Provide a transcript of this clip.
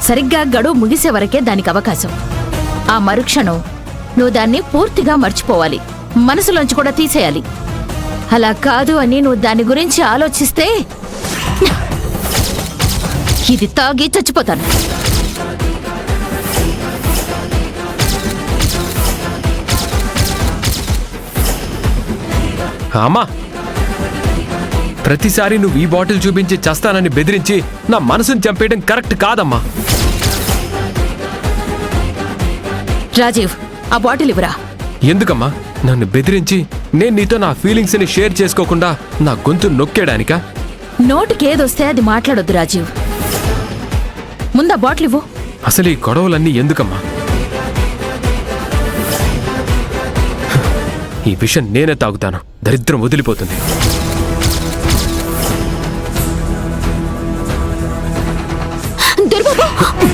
సరిగ్గా గడువు ముగిసే వరకే దానికి అవకాశం. ఆ మరుక్షణం నువ్వు దాన్ని పూర్తిగా మర్చిపోవాలి, మనసులోంచి కూడా తీసేయాలి. అలా కాదు అని నువ్వు దాని గురించి ఆలోచిస్తే ఇది తాగి చచ్చిపోతాను. అమ్మా, ప్రతిసారి నువ్వు ఈ బాటిల్ చూపించి చస్తానని బెదిరించి నా మనసుని చంపేయడం కరెక్ట్ కాదమ్మా. రాజీవ్, ఆ బాటిల్ ఇవ్వరా. ఎందుకమ్మా నన్ను బెదిరించి నేను నీతో నా ఫీలింగ్స్ ని షేర్ చేసుకోకుండా నా గొంతు నొక్కేయడానికా? నోటికేదొస్తే అది మాట్లాడొద్దు రాజీవ్. ముందా బాటిల్ ఇవ్వు. అసలు ఈ గొడవలన్నీ ఎందుకమ్మా? ఈ విషయం నేనే తాగుతాను, దరిద్రం వదిలిపోతుంది. దుర్బాబు